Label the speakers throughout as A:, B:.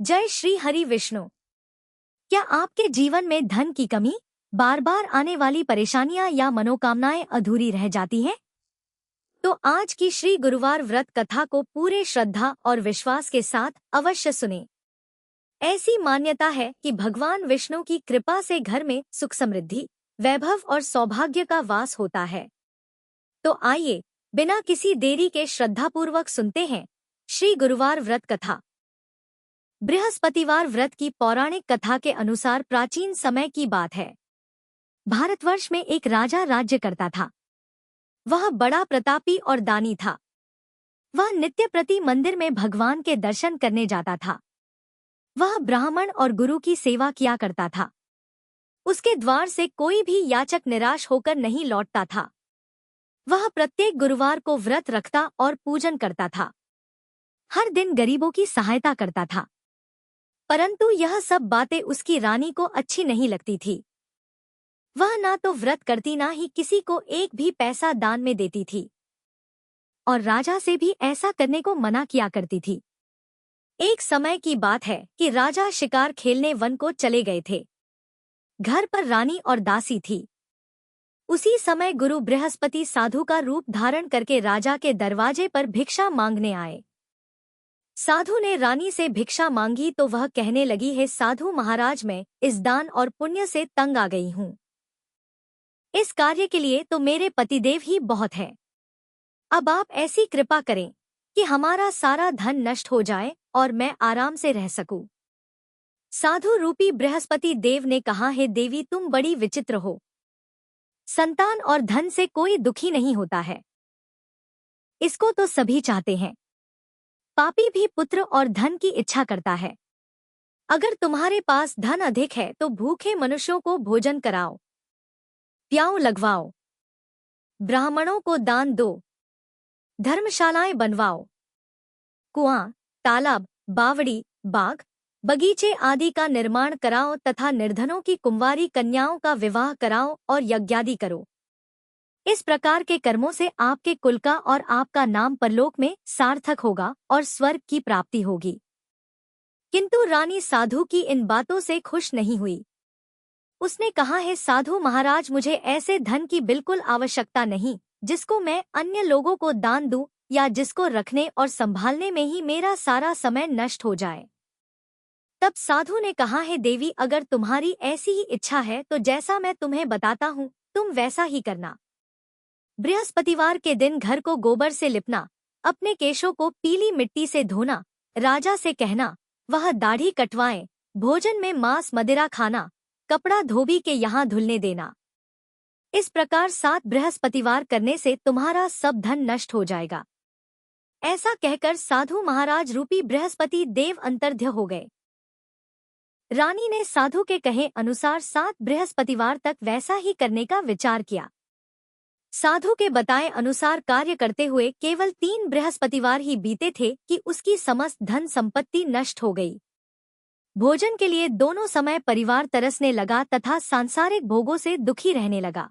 A: जय श्री हरि विष्णु। क्या आपके जीवन में धन की कमी, बार बार आने वाली परेशानियां या मनोकामनाएं अधूरी रह जाती हैं? तो आज की श्री गुरुवार व्रत कथा को पूरे श्रद्धा और विश्वास के साथ अवश्य सुनें। ऐसी मान्यता है कि भगवान विष्णु की कृपा से घर में सुख समृद्धि, वैभव और सौभाग्य का वास होता है। तो आइए, बिना किसी देरी के श्रद्धापूर्वक सुनते हैं श्री गुरुवार व्रत कथा। बृहस्पतिवार व्रत की पौराणिक कथा के अनुसार प्राचीन समय की बात है। भारतवर्ष में एक राजा राज्य करता था। वह बड़ा प्रतापी और दानी था। वह नित्य प्रति मंदिर में भगवान के दर्शन करने जाता था। वह ब्राह्मण और गुरु की सेवा किया करता था। उसके द्वार से कोई भी याचक निराश होकर नहीं लौटता था। वह प्रत्येक गुरुवार को व्रत रखता और पूजन करता था। हर दिन गरीबों की सहायता करता था। परंतु यह सब बातें उसकी रानी को अच्छी नहीं लगती थी। वह ना तो व्रत करती, ना ही किसी को एक भी पैसा दान में देती थी, और राजा से भी ऐसा करने को मना किया करती थी। एक समय की बात है कि राजा शिकार खेलने वन को चले गए थे। घर पर रानी और दासी थी। उसी समय गुरु बृहस्पति साधु का रूप धारण करके राजा के दरवाजे पर भिक्षा मांगने आए। साधु ने रानी से भिक्षा मांगी तो वह कहने लगी, हे साधु महाराज, मैं इस दान और पुण्य से तंग आ गई हूँ। इस कार्य के लिए तो मेरे पतिदेव ही बहुत है। अब आप ऐसी कृपा करें कि हमारा सारा धन नष्ट हो जाए और मैं आराम से रह सकूं। साधु रूपी बृहस्पति देव ने कहा, हे देवी, तुम बड़ी विचित्र हो। संतान और धन से कोई दुखी नहीं होता है। इसको तो सभी चाहते हैं। पापी भी पुत्र और धन की इच्छा करता है। अगर तुम्हारे पास धन अधिक है तो भूखे मनुष्यों को भोजन कराओ, प्याऊ लगवाओ, ब्राह्मणों को दान दो, धर्मशालाएं बनवाओ, कुआं, तालाब, बावड़ी, बाग, बगीचे आदि का निर्माण कराओ तथा निर्धनों की कुंवारी कन्याओं का विवाह कराओ और यज्ञादि करो। इस प्रकार के कर्मों से आपके कुल का और आपका नाम परलोक में सार्थक होगा और स्वर्ग की प्राप्ति होगी। किंतु रानी साधु की इन बातों से खुश नहीं हुई। उसने कहा, है साधु महाराज, मुझे ऐसे धन की बिल्कुल आवश्यकता नहीं जिसको मैं अन्य लोगों को दान दूं या जिसको रखने और संभालने में ही मेरा सारा समय नष्ट हो जाए। तब साधु ने कहा, है देवी, अगर तुम्हारी ऐसी ही इच्छा है तो जैसा मैं तुम्हें बताता हूँ तुम वैसा ही करना। बृहस्पतिवार के दिन घर को गोबर से लिपना, अपने केशों को पीली मिट्टी से धोना, राजा से कहना वह दाढ़ी कटवाएं, भोजन में मांस मदिरा खाना, कपड़ा धोबी के यहाँ धुलने देना। इस प्रकार 7 बृहस्पतिवार करने से तुम्हारा सब धन नष्ट हो जाएगा। ऐसा कहकर साधु महाराज रूपी बृहस्पति देव अंतर्ध्य हो गए। रानी ने साधु के कहे अनुसार 7 बृहस्पतिवार तक वैसा ही करने का विचार किया। साधु के बताए अनुसार कार्य करते हुए केवल 3 बृहस्पतिवार ही बीते थे कि उसकी समस्त धन संपत्ति नष्ट हो गई। भोजन के लिए दोनों समय परिवार तरसने लगा तथा सांसारिक भोगों से दुखी रहने लगा।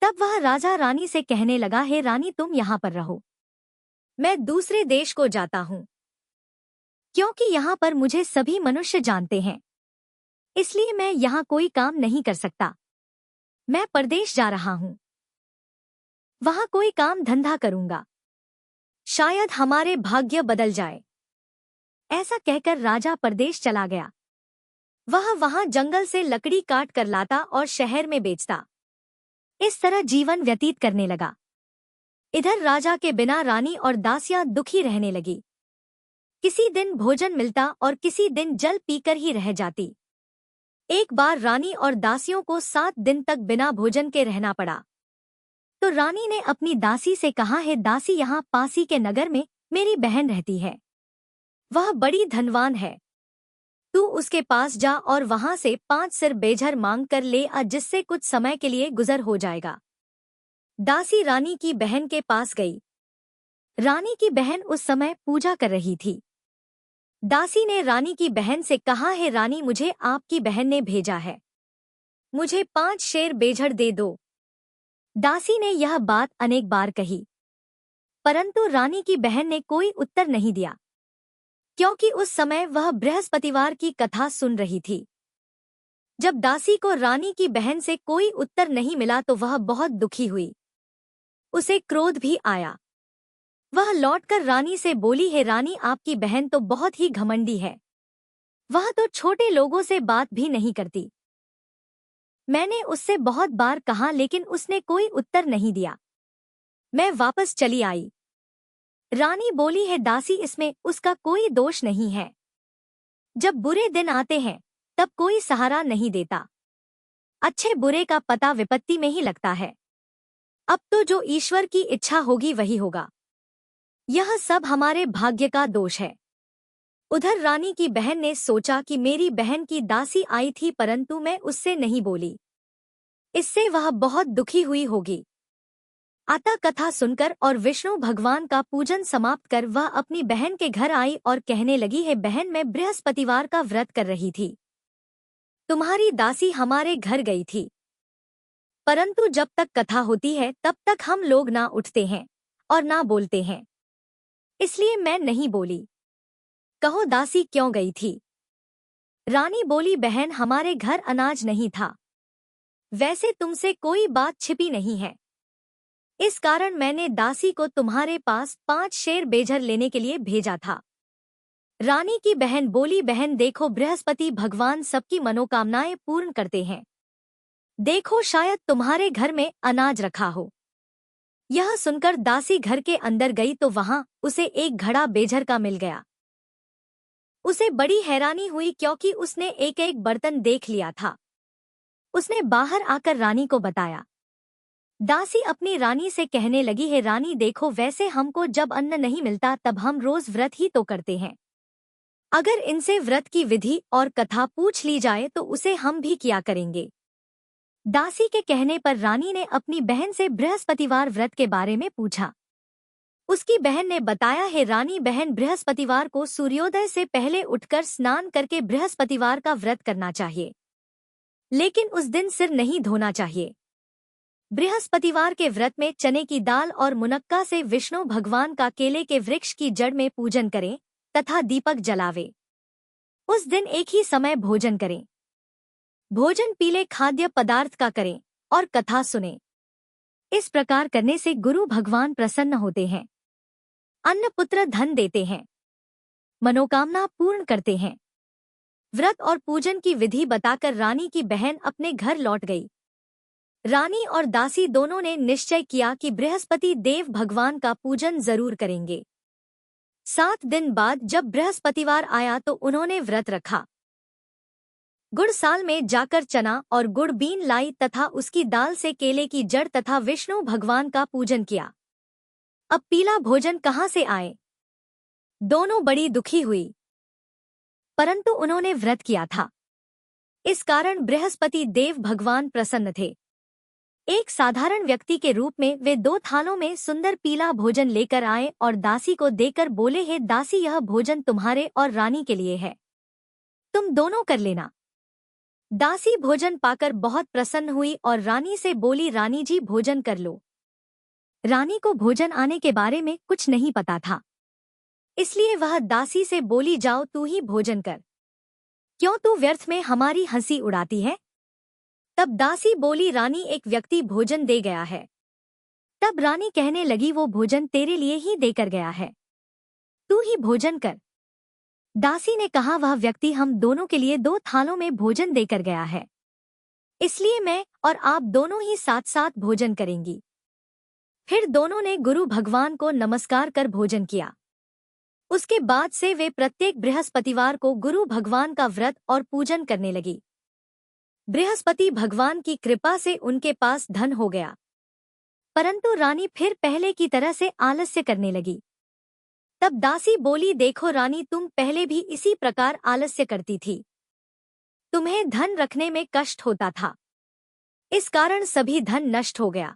A: तब वह राजा रानी से कहने लगा, हे रानी, तुम यहाँ पर रहो, मैं दूसरे देश को जाता हूँ। क्योंकि यहाँ पर मुझे सभी मनुष्य जानते हैं, इसलिए मैं यहाँ कोई काम नहीं कर सकता। मैं परदेश जा रहा हूँ, वहां कोई काम धंधा करूंगा, शायद हमारे भाग्य बदल जाए। ऐसा कहकर राजा परदेश चला गया। वह वहां जंगल से लकड़ी काट कर लाता और शहर में बेचता। इस तरह जीवन व्यतीत करने लगा। इधर राजा के बिना रानी और दासियां दुखी रहने लगी। किसी दिन भोजन मिलता और किसी दिन जल पीकर ही रह जाती। एक बार रानी और दासियों को 7 दिन तक बिना भोजन के रहना पड़ा। तो रानी ने अपनी दासी से कहा, है दासी, यहाँ पासी के नगर में मेरी बहन रहती है। वह बड़ी धनवान है। तू उसके पास जा और वहां से 5 सिर बेझर मांग कर ले आ, जिससे कुछ समय के लिए गुजर हो जाएगा। दासी रानी की बहन के पास गई। रानी की बहन उस समय पूजा कर रही थी। दासी ने रानी की बहन से कहा, है रानी, मुझे आपकी बहन ने भेजा है, मुझे 5 शेर बेझर दे दो। दासी ने यह बात अनेक बार कही, परंतु रानी की बहन ने कोई उत्तर नहीं दिया। क्योंकि उस समय वह बृहस्पतिवार की कथा सुन रही थी। जब दासी को रानी की बहन से कोई उत्तर नहीं मिला तो वह बहुत दुखी हुई। उसे क्रोध भी आया। वह लौटकर रानी से बोली, हे रानी, आपकी बहन तो बहुत ही घमंडी है। वह तो छोटे लोगों से बात भी नहीं करती। मैंने उससे बहुत बार कहा लेकिन उसने कोई उत्तर नहीं दिया। मैं वापस चली आई। रानी बोली, है दासी, इसमें उसका कोई दोष नहीं है। जब बुरे दिन आते हैं तब कोई सहारा नहीं देता। अच्छे बुरे का पता विपत्ति में ही लगता है। अब तो जो ईश्वर की इच्छा होगी वही होगा। यह सब हमारे भाग्य का दोष है। उधर रानी की बहन ने सोचा कि मेरी बहन की दासी आई थी परंतु मैं उससे नहीं बोली, इससे वह बहुत दुखी हुई होगी। अतः कथा सुनकर और विष्णु भगवान का पूजन समाप्त कर वह अपनी बहन के घर आई और कहने लगी, है बहन, मैं बृहस्पतिवार का व्रत कर रही थी। तुम्हारी दासी हमारे घर गई थी, परंतु जब तक कथा होती है तब तक हम लोग ना उठते हैं और ना बोलते हैं, इसलिए मैं नहीं बोली। कहो दासी क्यों गई थी? रानी बोली, बहन, हमारे घर अनाज नहीं था। वैसे तुमसे कोई बात छिपी नहीं है, इस कारण मैंने दासी को तुम्हारे पास 5 शेर बेझर लेने के लिए भेजा था। रानी की बहन बोली, बहन देखो, बृहस्पति भगवान सबकी मनोकामनाएं पूर्ण करते हैं। देखो शायद तुम्हारे घर में अनाज रखा हो। यह सुनकर दासी घर के अंदर गई तो वहां उसे एक घड़ा बेझर का मिल गया। उसे बड़ी हैरानी हुई क्योंकि उसने एक एक बर्तन देख लिया था। उसने बाहर आकर रानी को बताया। दासी अपनी रानी से कहने लगी, है रानी देखो, वैसे हमको जब अन्न नहीं मिलता तब हम रोज व्रत ही तो करते हैं। अगर इनसे व्रत की विधि और कथा पूछ ली जाए तो उसे हम भी किया करेंगे। दासी के कहने पर रानी ने अपनी बहन से बृहस्पतिवार व्रत के बारे में पूछा। उसकी बहन ने बताया, है रानी बहन, बृहस्पतिवार को सूर्योदय से पहले उठकर स्नान करके बृहस्पतिवार का व्रत करना चाहिए, लेकिन उस दिन सिर नहीं धोना चाहिए। बृहस्पतिवार के व्रत में चने की दाल और मुनक्का से विष्णु भगवान का केले के वृक्ष की जड़ में पूजन करें तथा दीपक जलावे। उस दिन एक ही समय भोजन करें। भोजन पीले खाद्य पदार्थ का करें और कथा सुनें। इस प्रकार करने से गुरु भगवान प्रसन्न होते हैं, अन्न पुत्र धन देते हैं, मनोकामना पूर्ण करते हैं। व्रत और पूजन की विधि बताकर रानी की बहन अपने घर लौट गई। रानी और दासी दोनों ने निश्चय किया कि बृहस्पति देव भगवान का पूजन जरूर करेंगे। 7 दिन बाद जब बृहस्पतिवार आया तो उन्होंने व्रत रखा। गुड़ साल में जाकर चना और गुड़ बीन लाई तथा उसकी दाल से केले की जड़ तथा विष्णु भगवान का पूजन किया। अब पीला भोजन कहाँ से आए? दोनों बड़ी दुखी हुई, परंतु उन्होंने व्रत किया था, इस कारण बृहस्पति देव भगवान प्रसन्न थे। एक साधारण व्यक्ति के रूप में वे 2 थालों में सुंदर पीला भोजन लेकर आए और दासी को देकर बोले, हे दासी, यह भोजन तुम्हारे और रानी के लिए है, तुम दोनों कर लेना। दासी भोजन पाकर बहुत प्रसन्न हुई और रानी से बोली, रानी जी भोजन कर लो। रानी को भोजन आने के बारे में कुछ नहीं पता था, इसलिए वह दासी से बोली, जाओ तू ही भोजन कर, क्यों तू व्यर्थ में हमारी हंसी उड़ाती है? तब दासी बोली, रानी, एक व्यक्ति भोजन दे गया है। तब रानी कहने लगी, वो भोजन तेरे लिए ही देकर गया है, तू ही भोजन कर। दासी ने कहा, वह व्यक्ति हम दोनों के लिए 2 थालों में भोजन देकर गया है, इसलिए मैं और आप दोनों ही साथ साथ भोजन करेंगी। फिर दोनों ने गुरु भगवान को नमस्कार कर भोजन किया। उसके बाद से वे प्रत्येक बृहस्पतिवार को गुरु भगवान का व्रत और पूजन करने लगी। बृहस्पति भगवान की कृपा से उनके पास धन हो गया, परंतु रानी फिर पहले की तरह से आलस्य करने लगी। तब दासी बोली, देखो रानी, तुम पहले भी इसी प्रकार आलस्य करती थी, तुम्हें धन रखने में कष्ट होता था, इस कारण सभी धन नष्ट हो गया।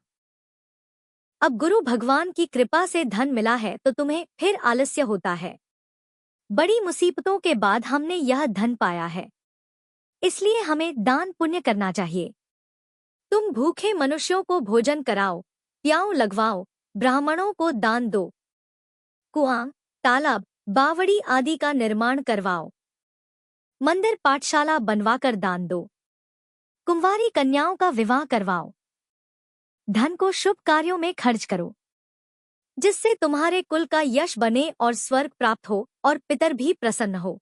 A: अब गुरु भगवान की कृपा से धन मिला है तो तुम्हें फिर आलस्य होता है। बड़ी मुसीबतों के बाद हमने यह धन पाया है, इसलिए हमें दान पुण्य करना चाहिए। तुम भूखे मनुष्यों को भोजन कराओ, प्याऊ लगवाओ, ब्राह्मणों को दान दो, कुआं, तालाब, बावड़ी आदि का निर्माण करवाओ। मंदिर पाठशाला बनवाकर दान दो। कुंवारी कन्याओं का विवाह करवाओ। धन को शुभ कार्यों में खर्च करो, जिससे तुम्हारे कुल का यश बने और स्वर्ग प्राप्त हो और पितर भी प्रसन्न हो।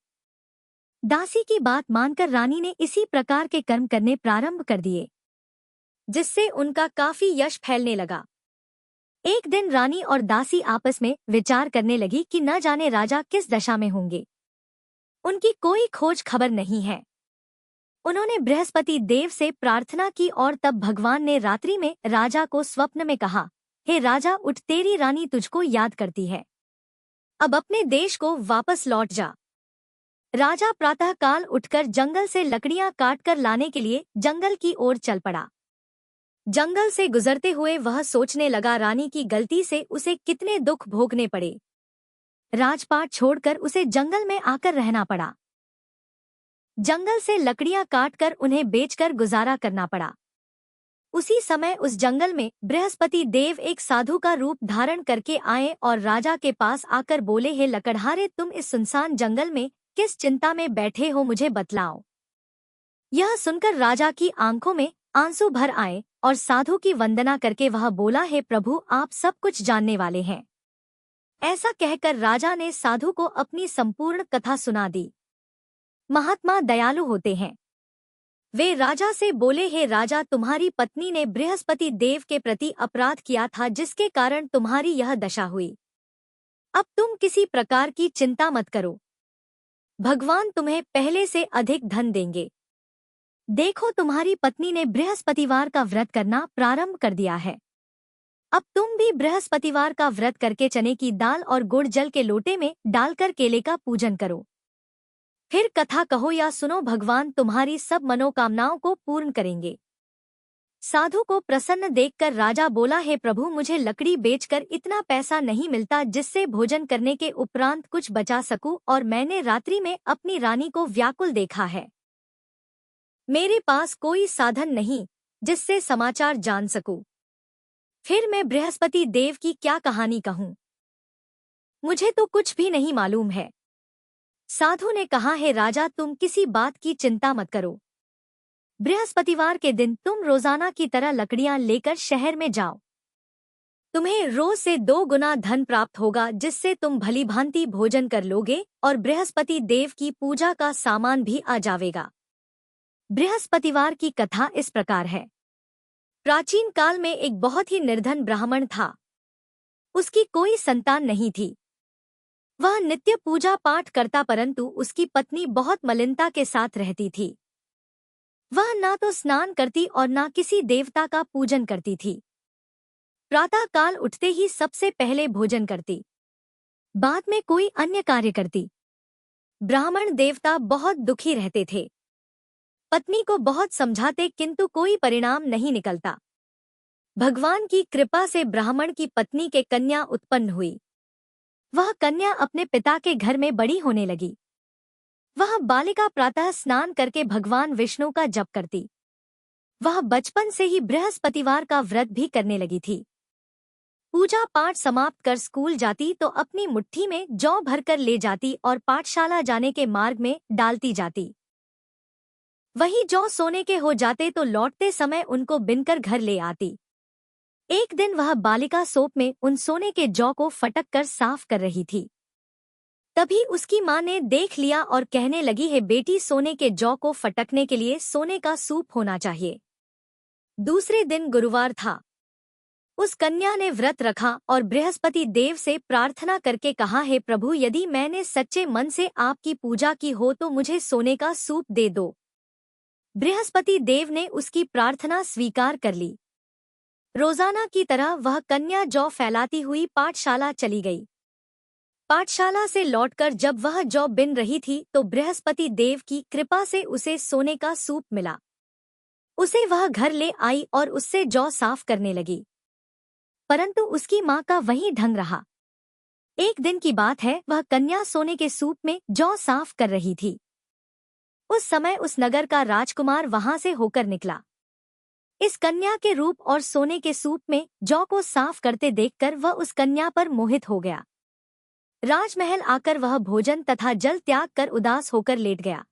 A: दासी की बात मानकर रानी ने इसी प्रकार के कर्म करने प्रारंभ कर दिए, जिससे उनका काफी यश फैलने लगा। एक दिन रानी और दासी आपस में विचार करने लगी कि न जाने राजा किस दशा में होंगे। उनकी कोई खोज खबर नहीं है। उन्होंने बृहस्पति देव से प्रार्थना की और तब भगवान ने रात्रि में राजा को स्वप्न में कहा, हे राजा, उठ, तेरी रानी तुझको याद करती है। अब अपने देश को वापस लौट जा। राजा प्रातः काल उठकर जंगल से लकड़ियां काटकर लाने के लिए जंगल की ओर चल पड़ा। जंगल से गुजरते हुए वह सोचने लगा, रानी की गलती से उसे कितने दुख भोगने पड़े। राजपाट छोड़कर उसे जंगल में आकर रहना पड़ा। जंगल से लकड़ियां काटकर उन्हें बेचकर गुजारा करना पड़ा। उसी समय उस जंगल में बृहस्पति देव एक साधु का रूप धारण करके आए और राजा के पास आकर बोले, हे लकड़हारे, तुम इस सुनसान जंगल में किस चिंता में बैठे हो, मुझे बतलाओ। यह सुनकर राजा की आंखों में आंसू भर आए और साधु की वंदना करके वह बोला, हे प्रभु, आप सब कुछ जानने वाले हैं। ऐसा कहकर राजा ने साधु को अपनी संपूर्ण कथा सुना दी। महात्मा दयालु होते हैं। वे राजा से बोले, हे राजा, तुम्हारी पत्नी ने बृहस्पति देव के प्रति अपराध किया था, जिसके कारण तुम्हारी यह दशा हुई। अब तुम किसी प्रकार की चिंता मत करो। भगवान तुम्हें पहले से अधिक धन देंगे। देखो, तुम्हारी पत्नी ने बृहस्पतिवार का व्रत करना प्रारंभ कर दिया है। अब तुम भी बृहस्पतिवार का व्रत करके चने की दाल और गुड़ जल के लोटे में डालकर केले का पूजन करो। फिर कथा कहो या सुनो, भगवान तुम्हारी सब मनोकामनाओं को पूर्ण करेंगे। साधु को प्रसन्न देखकर राजा बोला, हे प्रभु, मुझे लकड़ी बेचकर इतना पैसा नहीं मिलता जिससे भोजन करने के उपरांत कुछ बचा सकूं, और मैंने रात्रि में अपनी रानी को व्याकुल देखा है। मेरे पास कोई साधन नहीं जिससे समाचार जान सकूं। फिर मैं बृहस्पति देव की क्या कहानी कहूं? मुझे तो कुछ भी नहीं मालूम है। साधु ने कहा, हे राजा, तुम किसी बात की चिंता मत करो। बृहस्पतिवार के दिन तुम रोजाना की तरह लकड़ियां लेकर शहर में जाओ। तुम्हें रोज से 2 गुना धन प्राप्त होगा, जिससे तुम भलीभांति भोजन कर लोगे और बृहस्पति देव की पूजा का सामान भी आ जावेगा। बृहस्पतिवार की कथा इस प्रकार है। प्राचीन काल में एक बहुत ही निर्धन ब्राह्मण था। उसकी कोई संतान नहीं थी। वह नित्य पूजा पाठ करता, परंतु उसकी पत्नी बहुत मलिनता के साथ रहती थी। वह ना तो स्नान करती और ना किसी देवता का पूजन करती थी। प्रातः काल उठते ही सबसे पहले भोजन करती, बाद में कोई अन्य कार्य करती। ब्राह्मण देवता बहुत दुखी रहते थे। पत्नी को बहुत समझाते, किंतु कोई परिणाम नहीं निकलता। भगवान की कृपा से ब्राह्मण की पत्नी के कन्या उत्पन्न हुई। वह कन्या अपने पिता के घर में बड़ी होने लगी। वह बालिका प्रातः स्नान करके भगवान विष्णु का जप करती। वह बचपन से ही बृहस्पतिवार का व्रत भी करने लगी थी। पूजा पाठ समाप्त कर स्कूल जाती तो अपनी मुट्ठी में जौ भरकर ले जाती और पाठशाला जाने के मार्ग में डालती जाती। वही जौ सोने के हो जाते तो लौटते समय उनको बिनकर घर ले आती। एक दिन वह बालिका सोप में उन सोने के जौ को फटक कर साफ कर रही थी। तभी उसकी माँ ने देख लिया और कहने लगी, है बेटी, सोने के जौ को फटकने के लिए सोने का सूप होना चाहिए। दूसरे दिन गुरुवार था। उस कन्या ने व्रत रखा और बृहस्पति देव से प्रार्थना करके कहा, हे प्रभु, यदि मैंने सच्चे मन से आपकी पूजा की हो तो मुझे सोने का सूप दे दो। बृहस्पति देव ने उसकी प्रार्थना स्वीकार कर ली। रोजाना की तरह वह कन्या जौ फैलाती हुई पाठशाला चली गई। पाठशाला से लौटकर जब वह जौ बिन रही थी तो बृहस्पति देव की कृपा से उसे सोने का सूप मिला। उसे वह घर ले आई और उससे जौ साफ करने लगी, परंतु उसकी माँ का वही ढंग रहा। एक दिन की बात है, वह कन्या सोने के सूप में जौ साफ कर रही थी। उस समय उस नगर का राजकुमार वहां से होकर निकला। इस कन्या के रूप और सोने के सूप में जौ को साफ करते देखकर वह उस कन्या पर मोहित हो गया। राजमहल आकर वह भोजन तथा जल त्याग कर उदास होकर लेट गया।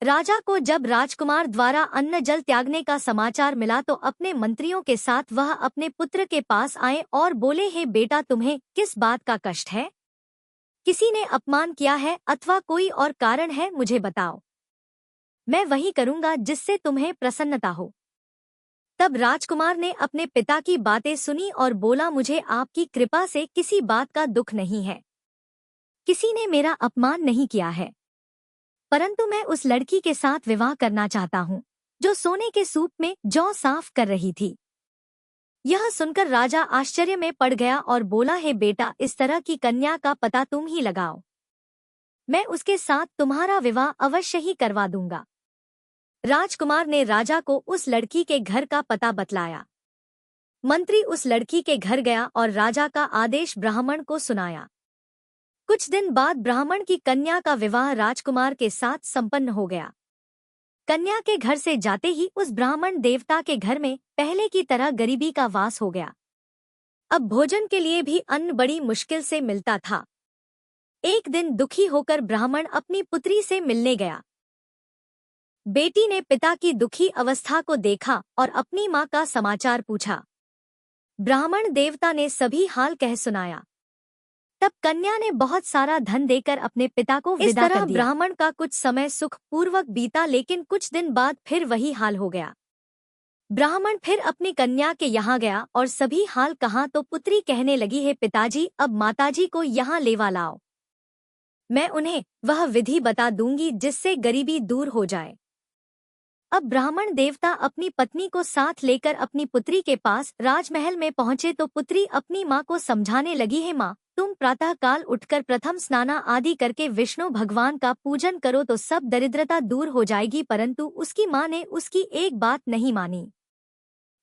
A: राजा को जब राजकुमार द्वारा अन्न जल त्यागने का समाचार मिला तो अपने मंत्रियों के साथ वह अपने पुत्र के पास आए और बोले, हे बेटा, तुम्हें किस बात का कष्ट है? किसी ने अपमान किया है अथवा कोई और कारण है? मुझे बताओ, मैं वही करूंगा जिससे तुम्हें प्रसन्नता हो। तब राजकुमार ने अपने पिता की बातें सुनी और बोला, मुझे आपकी कृपा से किसी बात का दुख नहीं है। किसी ने मेरा अपमान नहीं किया है, परंतु मैं उस लड़की के साथ विवाह करना चाहता हूँ जो सोने के सूप में जौ साफ कर रही थी। यह सुनकर राजा आश्चर्य में पड़ गया और बोला, हे बेटा, इस तरह की कन्या का पता तुम ही लगाओ। मैं उसके साथ तुम्हारा विवाह अवश्य ही करवा दूंगा। राजकुमार ने राजा को उस लड़की के घर का पता बतलाया। मंत्री उस लड़की के घर गया और राजा का आदेश ब्राह्मण को सुनाया। कुछ दिन बाद ब्राह्मण की कन्या का विवाह राजकुमार के साथ संपन्न हो गया। कन्या के घर से जाते ही उस ब्राह्मण देवता के घर में पहले की तरह गरीबी का वास हो गया। अब भोजन के लिए भी अन्न बड़ी मुश्किल से मिलता था। एक दिन दुखी होकर ब्राह्मण अपनी पुत्री से मिलने गया। बेटी ने पिता की दुखी अवस्था को देखा और अपनी मां का समाचार पूछा। ब्राह्मण देवता ने सभी हाल कह सुनाया। तब कन्या ने बहुत सारा धन देकर अपने पिता को विदा कर दिया। इस तरह ब्राह्मण का कुछ समय सुख पूर्वक बीता, लेकिन कुछ दिन बाद फिर वही हाल हो गया। ब्राह्मण फिर अपनी कन्या के यहाँ गया और सभी हाल कहा तो पुत्री कहने लगी, हे पिताजी, अब माताजी को यहाँ लेवा लाओ। मैं उन्हें वह विधि बता दूंगी जिससे गरीबी दूर हो जाए। अब ब्राह्मण देवता अपनी पत्नी को साथ लेकर अपनी पुत्री के पास राजमहल में पहुंचे तो पुत्री अपनी माँ को समझाने लगी, हे माँ, तुम प्रातः काल उठकर प्रथम स्नाना आदि करके विष्णु भगवान का पूजन करो तो सब दरिद्रता दूर हो जाएगी। परंतु उसकी माँ ने उसकी एक बात नहीं मानी।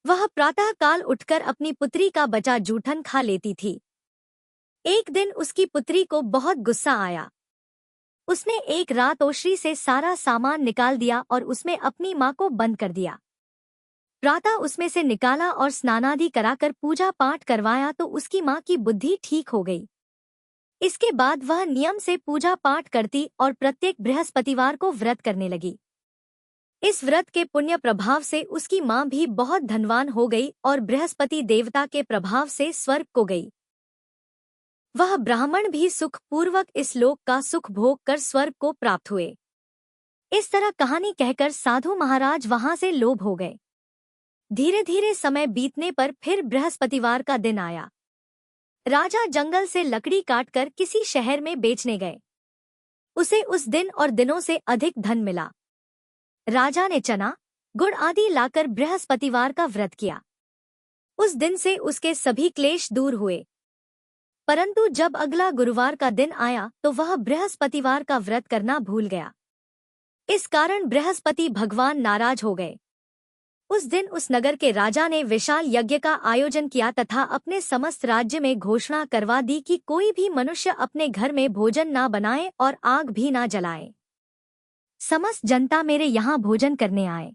A: वह प्रातः काल उठकर अपनी पुत्री का बचा जूठन खा लेती थी। एक दिन उसकी पुत्री को बहुत गुस्सा आया। उसने एक रात ओशरी से सारा सामान निकाल दिया और उसमें अपनी माँ को बंद कर दिया। प्रातः उसमें से निकाला और स्नानादि कराकर पूजा पाठ करवाया तो उसकी माँ की बुद्धि ठीक हो गई। इसके बाद वह नियम से पूजा पाठ करती और प्रत्येक बृहस्पतिवार को व्रत करने लगी। इस व्रत के पुण्य प्रभाव से उसकी माँ भी बहुत धनवान हो गई और बृहस्पति देवता के प्रभाव से स्वर्ग को गई। वह ब्राह्मण भी सुख पूर्वक इस लोक का सुख भोग कर स्वर्ग को प्राप्त हुए। इस तरह कहानी कहकर साधु महाराज वहां से लोभ हो गए। धीरे धीरे समय बीतने पर फिर बृहस्पतिवार का दिन आया। राजा जंगल से लकड़ी काटकर किसी शहर में बेचने गए। उसे उस दिन और दिनों से अधिक धन मिला। राजा ने चना, गुड़ आदि लाकर बृहस्पतिवार का व्रत किया। उस दिन से उसके सभी क्लेश दूर हुए। परंतु जब अगला गुरुवार का दिन आया तो वह बृहस्पतिवार का व्रत करना भूल गया। इस कारण बृहस्पति भगवान नाराज हो गए। उस दिन उस नगर के राजा ने विशाल यज्ञ का आयोजन किया तथा अपने समस्त राज्य में घोषणा करवा दी कि कोई भी मनुष्य अपने घर में भोजन ना बनाए और आग भी ना जलाए। समस्त जनता मेरे यहाँ भोजन करने आए।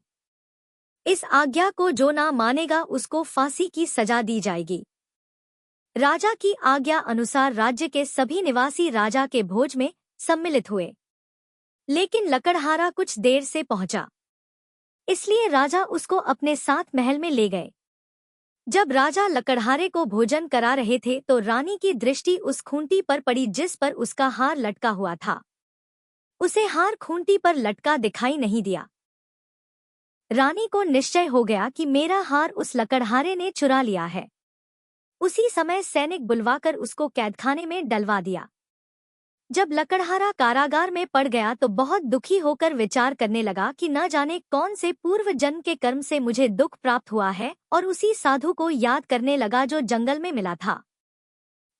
A: इस आज्ञा को जो ना मानेगा उसको फांसी की सजा दी जाएगी। राजा की आज्ञा अनुसार राज्य के सभी निवासी राजा के भोज में सम्मिलित हुए, लेकिन लकड़हारा कुछ देर से पहुंचा, इसलिए राजा उसको अपने साथ महल में ले गए। जब राजा लकड़हारे को भोजन करा रहे थे तो रानी की दृष्टि उस खूंटी पर पड़ी जिस पर उसका हार लटका हुआ था। उसे हार खूंटी पर लटका दिखाई नहीं दिया। रानी को निश्चय हो गया कि मेरा हार उस लकड़हारे ने चुरा लिया है। उसी समय सैनिक बुलवाकर उसको कैदखाने में डलवा दिया। जब लकड़हारा कारागार में पड़ गया तो बहुत दुखी होकर विचार करने लगा कि न जाने कौन से पूर्व जन्म के कर्म से मुझे दुख प्राप्त हुआ है, और उसी साधु को याद करने लगा जो जंगल में मिला था।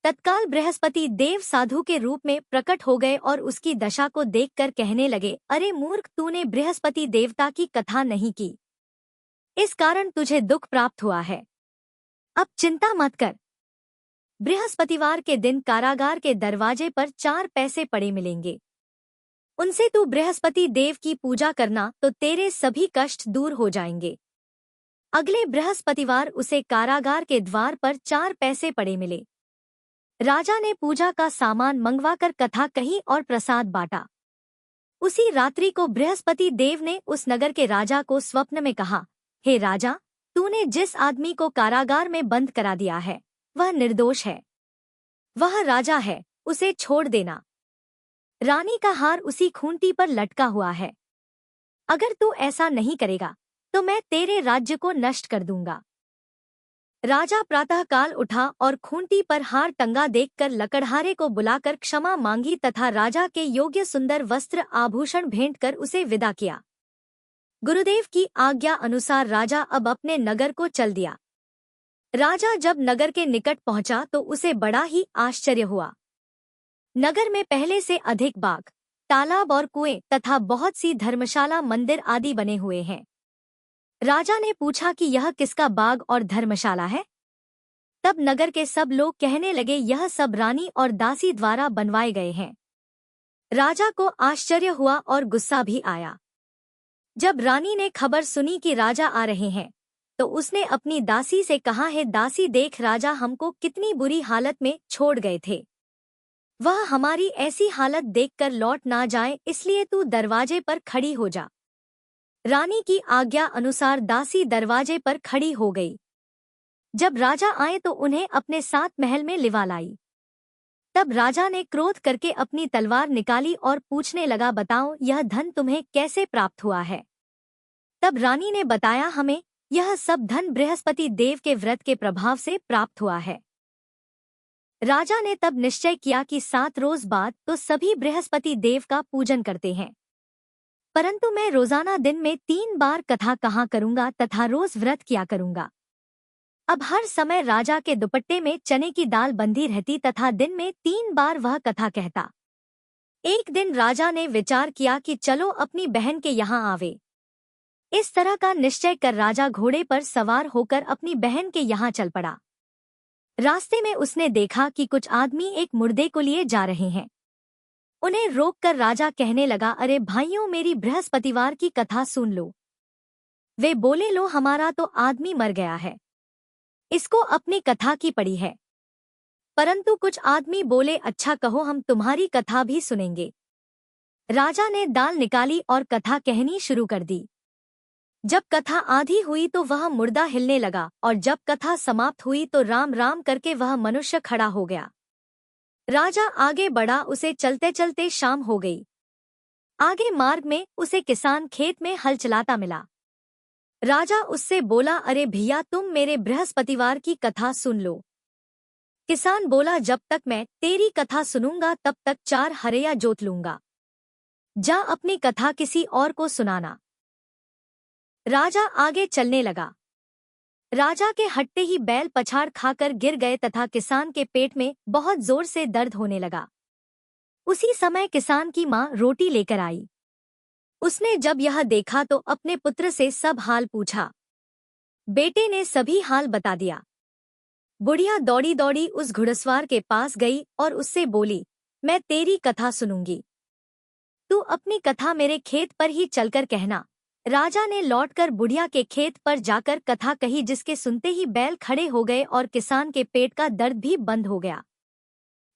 A: तत्काल बृहस्पति देव साधु के रूप में प्रकट हो गए और उसकी दशा को देखकर कहने लगे, अरे मूर्ख, तूने बृहस्पति देवता की कथा नहीं की, इस कारण तुझे दुख प्राप्त हुआ है। अब चिंता मत कर। बृहस्पतिवार के दिन कारागार के दरवाजे पर 4 पैसे पड़े मिलेंगे। उनसे तू बृहस्पति देव की पूजा करना तो तेरे सभी कष्ट दूर हो जाएंगे। अगले बृहस्पतिवार उसे कारागार के द्वार पर 4 पैसे पड़े मिले। राजा ने पूजा का सामान मंगवाकर कथा कही और प्रसाद बांटा। उसी रात्रि को बृहस्पति देव ने उस नगर के राजा को स्वप्न में कहा, हे राजा, तूने जिस आदमी को कारागार में बंद करा दिया है वह निर्दोष है। वह राजा है, उसे छोड़ देना। रानी का हार उसी खूंटी पर लटका हुआ है। अगर तू ऐसा नहीं करेगा तो मैं तेरे राज्य को नष्ट कर दूंगा। राजा प्रातःकाल उठा और खूंटी पर हार टंगा देखकर लकड़हारे को बुलाकर क्षमा मांगी तथा राजा के योग्य सुंदर वस्त्र आभूषण भेंट कर उसे विदा किया। गुरुदेव की आज्ञा अनुसार राजा अब अपने नगर को चल दिया। राजा जब नगर के निकट पहुंचा तो उसे बड़ा ही आश्चर्य हुआ। नगर में पहले से अधिक बाग, तालाब और कुएं तथा बहुत सी धर्मशाला, मंदिर आदि बने हुए हैं। राजा ने पूछा कि यह किसका बाग और धर्मशाला है? तब नगर के सब लोग कहने लगे, यह सब रानी और दासी द्वारा बनवाए गए हैं। राजा को आश्चर्य हुआ और गुस्सा भी आया। जब रानी ने खबर सुनी कि राजा आ रहे हैं तो उसने अपनी दासी से कहा, है दासी, देख राजा हमको कितनी बुरी हालत में छोड़ गए थे। वह हमारी ऐसी हालत देखकर लौट ना जाए, इसलिए तू दरवाजे पर खड़ी हो जा। रानी की आज्ञा अनुसार दासी दरवाजे पर खड़ी हो गई। जब राजा आए तो उन्हें अपने साथ महल में लिवा लाई। तब राजा ने क्रोध करके अपनी तलवार निकाली और पूछने लगा, बताओ यह धन तुम्हें कैसे प्राप्त हुआ है? तब रानी ने बताया, हमें यह सब धन बृहस्पति देव के व्रत के प्रभाव से प्राप्त हुआ है। राजा ने तब निश्चय किया कि 7 रोज बाद तो सभी बृहस्पति देव का पूजन करते हैं, परंतु मैं रोजाना दिन में 3 बार कथा कहाँ करूंगा तथा रोज व्रत किया करूंगा। अब हर समय राजा के दुपट्टे में चने की दाल बंधी रहती तथा दिन में 3 बार वह कथा कहता। एक दिन राजा ने विचार किया कि चलो अपनी बहन के यहाँ आवे। इस तरह का निश्चय कर राजा घोड़े पर सवार होकर अपनी बहन के यहाँ चल पड़ा। रास्ते में उसने देखा कि कुछ आदमी एक मुर्दे को लिए जा रहे हैं। उन्हें रोककर राजा कहने लगा, अरे भाइयों, मेरी बृहस्पतिवार की कथा सुन लो। वे बोले, लो, हमारा तो आदमी मर गया है, इसको अपनी कथा की पड़ी है। परंतु कुछ आदमी बोले, अच्छा कहो, हम तुम्हारी कथा भी सुनेंगे। राजा ने दाल निकाली और कथा कहनी शुरू कर दी। जब कथा आधी हुई तो वह मुर्दा हिलने लगा और जब कथा समाप्त हुई तो राम राम करके वह मनुष्य खड़ा हो गया। राजा आगे बढ़ा, उसे चलते चलते शाम हो गई। आगे मार्ग में उसे किसान खेत में हल चलाता मिला। राजा उससे बोला, अरे भैया, तुम मेरे बृहस्पतिवार की कथा सुन लो। किसान बोला, जब तक मैं तेरी कथा सुनूंगा तब तक 4 हरैया जोत लूंगा। जा अपनी कथा किसी और को सुनाना। राजा आगे चलने लगा। राजा के हटते ही बैल पछाड़ खाकर गिर गए तथा किसान के पेट में बहुत जोर से दर्द होने लगा। उसी समय किसान की माँ रोटी लेकर आई। उसने जब यह देखा तो अपने पुत्र से सब हाल पूछा। बेटे ने सभी हाल बता दिया। बुढ़िया दौड़ी दौड़ी उस घुड़सवार के पास गई और उससे बोली, मैं तेरी कथा सुनूंगी, तू अपनी कथा मेरे खेत पर ही चलकर कहना। राजा ने लौटकर बुढ़िया के खेत पर जाकर कथा कही, जिसके सुनते ही बैल खड़े हो गए और किसान के पेट का दर्द भी बंद हो गया।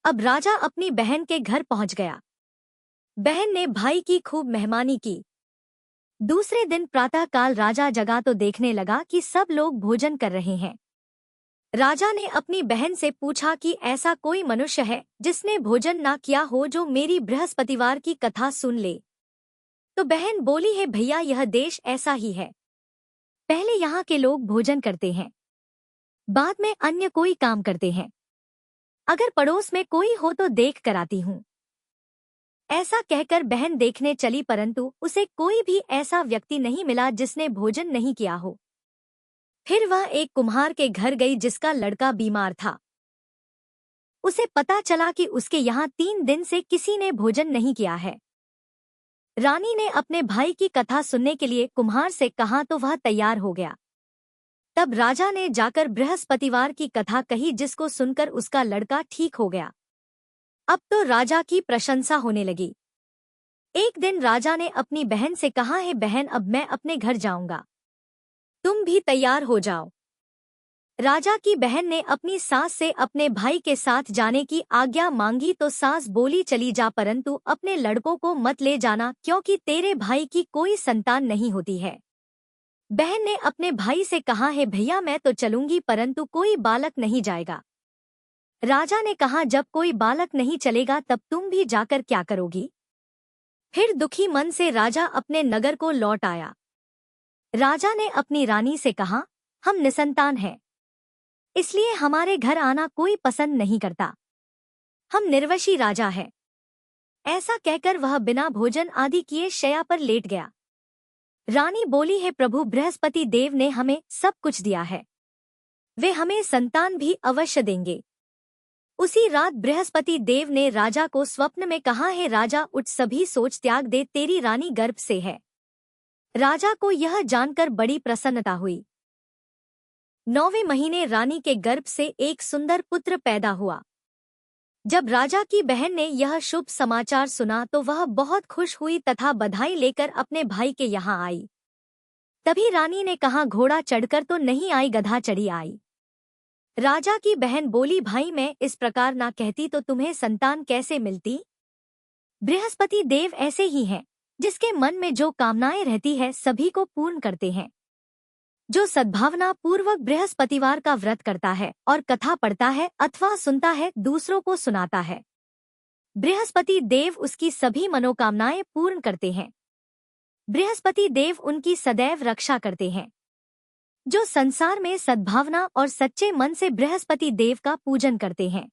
A: अब राजा अपनी बहन के घर पहुंच गया। बहन ने भाई की खूब मेहमानी की। दूसरे दिन प्रातःकाल राजा जगा तो देखने लगा कि सब लोग भोजन कर रहे हैं। राजा ने अपनी बहन से पूछा कि ऐसा कोई मनुष्य है जिसने भोजन ना किया हो जो मेरी बृहस्पतिवार की कथा सुन ले। तो बहन बोली, है भैया, यह देश ऐसा ही है। पहले यहाँ के लोग भोजन करते हैं, बाद में अन्य कोई काम करते हैं। अगर पड़ोस में कोई हो तो देख कर आती हूँ। ऐसा कहकर बहन देखने चली, परंतु उसे कोई भी ऐसा व्यक्ति नहीं मिला जिसने भोजन नहीं किया हो। फिर वह एक कुम्हार के घर गई जिसका लड़का बीमार था। उसे पता चला कि उसके यहाँ 3 दिन से किसी ने भोजन नहीं किया है। रानी ने अपने भाई की कथा सुनने के लिए कुम्हार से कहा तो वह तैयार हो गया। तब राजा ने जाकर बृहस्पतिवार की कथा कही, जिसको सुनकर उसका लड़का ठीक हो गया। अब तो राजा की प्रशंसा होने लगी। एक दिन राजा ने अपनी बहन से कहा, है बहन, अब मैं अपने घर जाऊंगा, तुम भी तैयार हो जाओ। राजा की बहन ने अपनी सास से अपने भाई के साथ जाने की आज्ञा मांगी तो सास बोली चली जा, परंतु अपने लड़कों को मत ले जाना क्योंकि तेरे भाई की कोई संतान नहीं होती है। बहन ने अपने भाई से कहा है भैया मैं तो चलूंगी परंतु कोई बालक नहीं जाएगा। राजा ने कहा जब कोई बालक नहीं चलेगा तब तुम भी जाकर क्या करोगी। फिर दुखी मन से राजा अपने नगर को लौट आया। राजा ने अपनी रानी से कहा हम निसंतान हैं, इसलिए हमारे घर आना कोई पसंद नहीं करता। हम निर्वशी राजा हैं। ऐसा कहकर वह बिना भोजन आदि किए शैया पर लेट गया। रानी बोली है प्रभु बृहस्पति देव ने हमें सब कुछ दिया है, वे हमें संतान भी अवश्य देंगे। उसी रात बृहस्पति देव ने राजा को स्वप्न में कहा है राजा उठ सभी सोच त्याग दे, तेरी रानी गर्भ से है। राजा को यह जानकर बड़ी प्रसन्नता हुई। 9वें महीने रानी के गर्भ से एक सुंदर पुत्र पैदा हुआ। जब राजा की बहन ने यह शुभ समाचार सुना तो वह बहुत खुश हुई तथा बधाई लेकर अपने भाई के यहाँ आई। तभी रानी ने कहा घोड़ा चढ़कर तो नहीं आई, गधा चढ़ी आई। राजा की बहन बोली भाई मैं इस प्रकार ना कहती तो तुम्हें संतान कैसे मिलती। बृहस्पति देव ऐसे ही हैं, जिसके मन में जो कामनाएं रहती है सभी को पूर्ण करते हैं। जो सद्भावना पूर्वक बृहस्पतिवार का व्रत करता है और कथा पढ़ता है अथवा सुनता है, दूसरों को सुनाता है, बृहस्पति देव उसकी सभी मनोकामनाएं पूर्ण करते हैं। बृहस्पति देव उनकी सदैव रक्षा करते हैं। जो संसार में सद्भावना और सच्चे मन से बृहस्पति देव का पूजन करते हैं,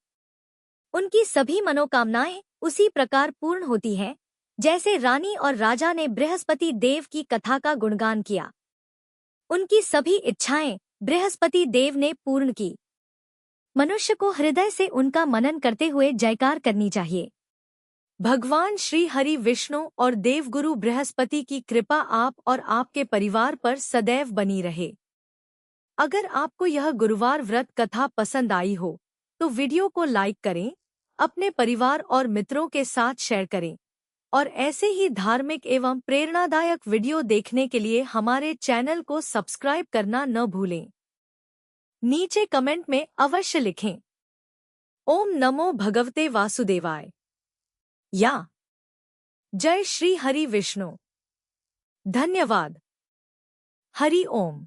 A: उनकी सभी मनोकामनाएं उसी प्रकार पूर्ण होती हैं जैसे रानी और राजा ने बृहस्पति देव की कथा का गुणगान किया। उनकी सभी इच्छाएं बृहस्पति देव ने पूर्ण की। मनुष्य को हृदय से उनका मनन करते हुए जयकार करनी चाहिए। भगवान श्री हरि विष्णु और देवगुरु बृहस्पति की कृपा आप और आपके परिवार पर सदैव बनी रहे। अगर आपको यह गुरुवार व्रत कथा पसंद आई हो तो वीडियो को लाइक करें, अपने परिवार और मित्रों के साथ शेयर करें और ऐसे ही धार्मिक एवं प्रेरणादायक वीडियो देखने के लिए हमारे चैनल को सब्सक्राइब करना न भूलें। नीचे कमेंट में अवश्य लिखें ओम नमो भगवते वासुदेवाय या जय श्री हरि विष्णु। धन्यवाद। हरि ओम।